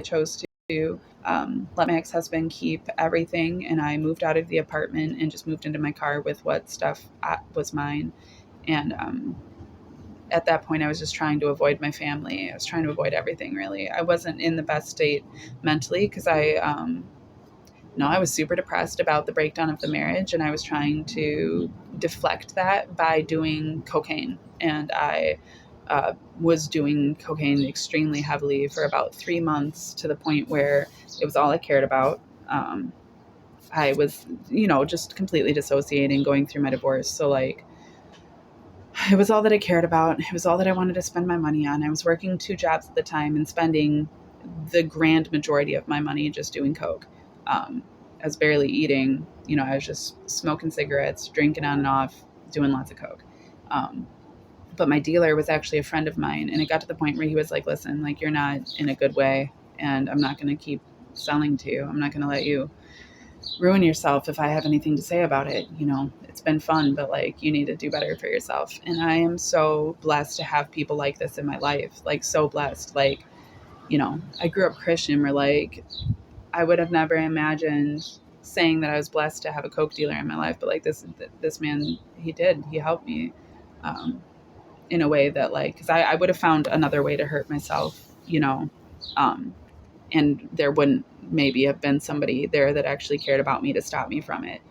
chose to let my ex-husband keep everything, and I moved out of the apartment and just moved into my car with what stuff was mine. And at that point, I was just trying to avoid my family. I was trying to avoid everything, really. I wasn't in the best state mentally because no, I was super depressed about the breakdown of the marriage, and I was trying to deflect that by doing cocaine. And I was doing cocaine extremely heavily for about 3 months, to the point where it was all I cared about. I was, just completely dissociating, going through my divorce. So, like, it was all that I cared about. It was all that I wanted to spend my money on. I was working 2 jobs at the time and spending the grand majority of my money just doing coke. I was barely eating. I was just smoking cigarettes, drinking on and off, doing lots of coke. Um, but my dealer was actually a friend of mine, and it got to the point where he was like, "Listen, like, you're not in a good way, and I'm not going to keep selling to you. I'm not going to let you ruin yourself if I have anything to say about it. It's been fun, but, like, you need to do better for yourself." And I am so blessed to have people like this in my life, like, so blessed. Like, I grew up Christian, where, like, I would have never imagined saying that I was blessed to have a coke dealer in my life, but, like, this man, he helped me, um, in a way that, like, because I would have found another way to hurt myself, um, and there wouldn't maybe have been somebody there that actually cared about me to stop me from it.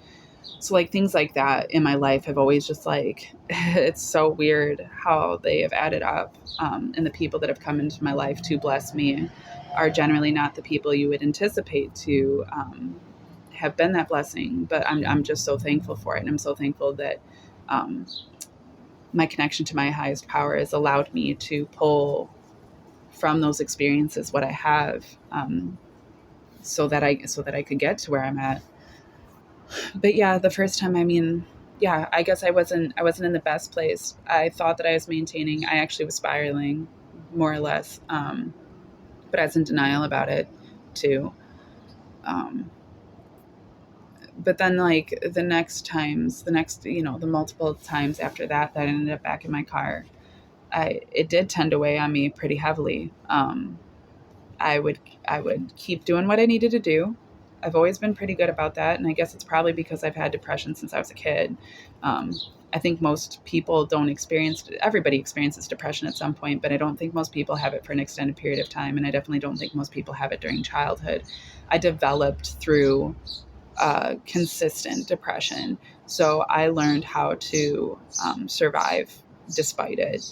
So, like, things like that in my life have always just, like, it's so weird how they have added up. And the people that have come into my life to bless me are generally not the people you would anticipate to have been that blessing. But I'm just so thankful for it. And I'm so thankful that um, my connection to my highest power has allowed me to pull from those experiences what I have, so that I could get to where I'm at. But yeah, the first time, I mean, yeah, I guess I wasn't in the best place. I thought that I was maintaining. I actually was spiraling, more or less. But I was in denial about it too. Um, but then, like, the multiple times after that I ended up back in my car, I it did tend to weigh on me pretty heavily. I would I would keep doing what I needed to do. I've always been pretty good about that, and I guess it's probably because I've had depression since I was a kid. Um, I think most people don't experience. Everybody experiences depression at some point, but I don't think most people have it for an extended period of time, and I definitely don't think most people have it during childhood. I developed through consistent depression, so I learned how to survive despite it,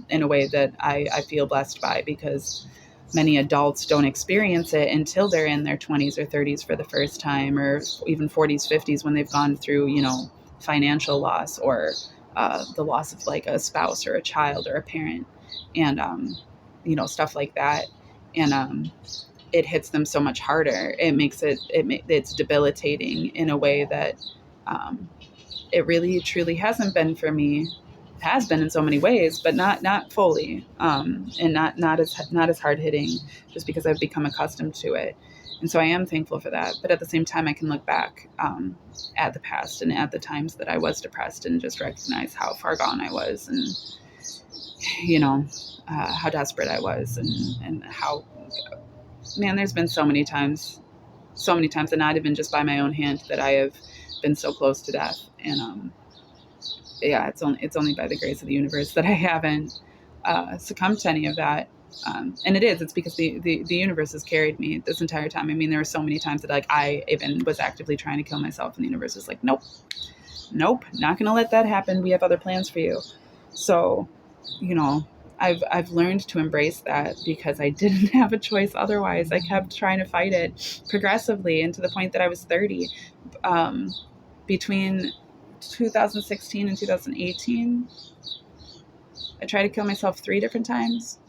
in a way that I feel blessed by, because many adults don't experience it until they're in their 20s or 30s for the first time, or even 40s, 50s, when they've gone through, financial loss, or the loss of, like, a spouse or a child or a parent, and, stuff like that. And it hits them so much harder. It's debilitating in a way that um, it really truly hasn't been for me. Has been in so many ways, but not fully, and not as hard hitting, just because I've become accustomed to it. And so I am thankful for that. But at the same time, I can look back at the past and at the times that I was depressed, and just recognize how far gone I was, and you know how desperate I was, and how, man, there's been so many times, and not even just by my own hand, that I have been so close to death. And yeah, it's only by the grace of the universe that I haven't succumbed to any of that. And it's because the universe has carried me this entire time. I mean, there were so many times that, like, I even was actively trying to kill myself, and the universe was like, nope, nope, not going to let that happen. We have other plans for you. So, you know, I've learned to embrace that, because I didn't have a choice otherwise. I kept trying to fight it progressively, and to the point that I was 30. Um, Between 2016 and 2018, I tried to kill myself 3 different times.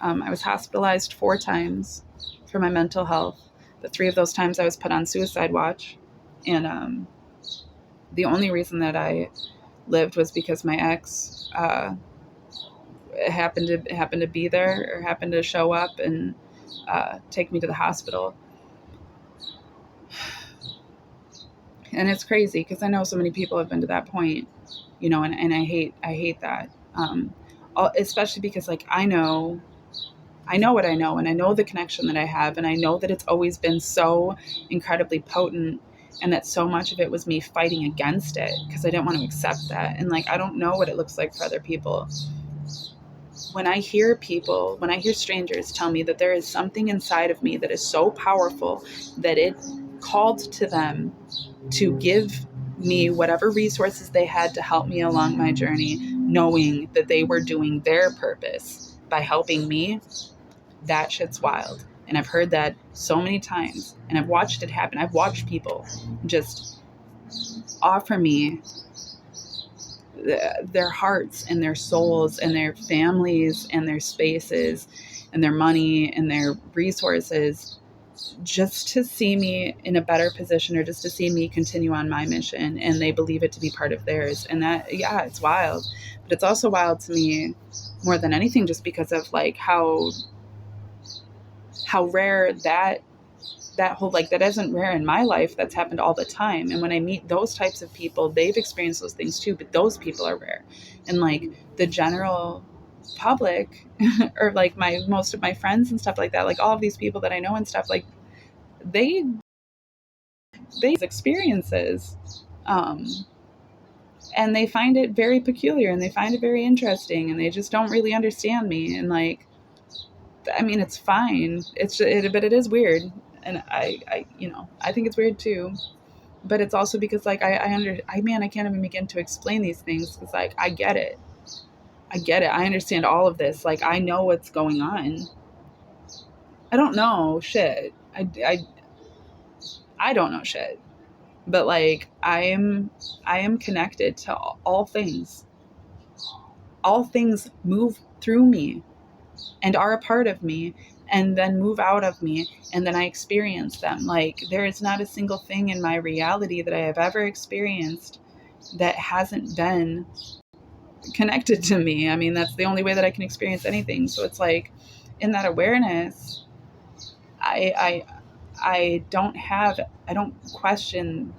I was hospitalized 4 times for my mental health. But 3 of those times I was put on suicide watch. And the only reason that I lived was because my ex happened to be there, or happened to show up and take me to the hospital. And it's crazy, because I know so many people have been to that point, and I hate that. Especially because, like, I know I know what I know, and I know the connection that I have, and I know that it's always been so incredibly potent, and that so much of it was me fighting against it because I didn't want to accept that. And like, I don't know what it looks like for other people. When I hear strangers tell me that there is something inside of me that is so powerful that it called to them to give me whatever resources they had to help me along my journey, knowing that they were doing their purpose by helping me, that shit's wild. And I've heard that so many times, and I've watched it happen. I've watched people just offer me their hearts and their souls and their families and their spaces and their money and their resources just to see me in a better position, or just to see me continue on my mission, and they believe it to be part of theirs. And that, yeah, it's wild. But it's also wild to me more than anything just because of like how rare that whole, like, that isn't rare in my life. That's happened all the time. And when I meet those types of people, they've experienced those things too, but those people are rare. And like the general public or like most of my friends and stuff like that, like all of these people that I know and stuff, like they experiences, and they find it very peculiar, and they find it very interesting, and they just don't really understand me. And like, I mean, it's fine. But it is weird. And I think it's weird too. But it's also because like, I can't even begin to explain these things. Cause like, I get it. I understand all of this. Like, I know what's going on. I don't know shit. I don't know shit. But like, I am connected to all things. All things move through me and are a part of me, and then move out of me, and then I experience them. Like, there is not a single thing in my reality that I have ever experienced that hasn't been connected to me. I mean, that's the only way that I can experience anything. So it's like, in that awareness, I don't question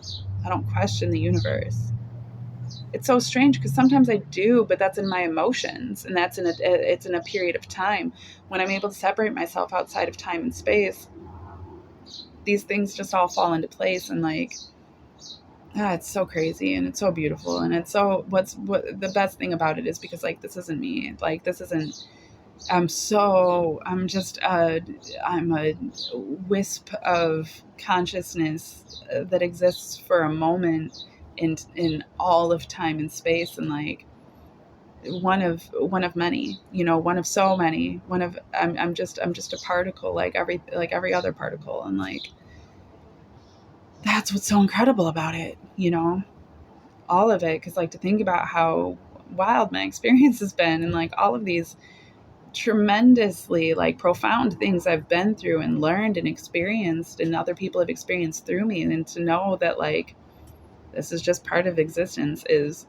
the universe. It's so strange because sometimes I do, but that's in my emotions, and it's in a period of time. When I'm able to separate myself outside of time and space, these things just all fall into place. And like, it's so crazy, and it's so beautiful, and it's so, what the best thing about it is, because like, this isn't me. Like, this isn't, I'm a wisp of consciousness that exists for a moment in all of time and space, and like one of many, one of so many, I'm just a particle, like every other particle. And like, that's what's so incredible about it, all of it. Because like, to think about how wild my experience has been, and like all of these tremendously like profound things I've been through and learned and experienced, and other people have experienced through me, and to know that like, this is just part of existence, it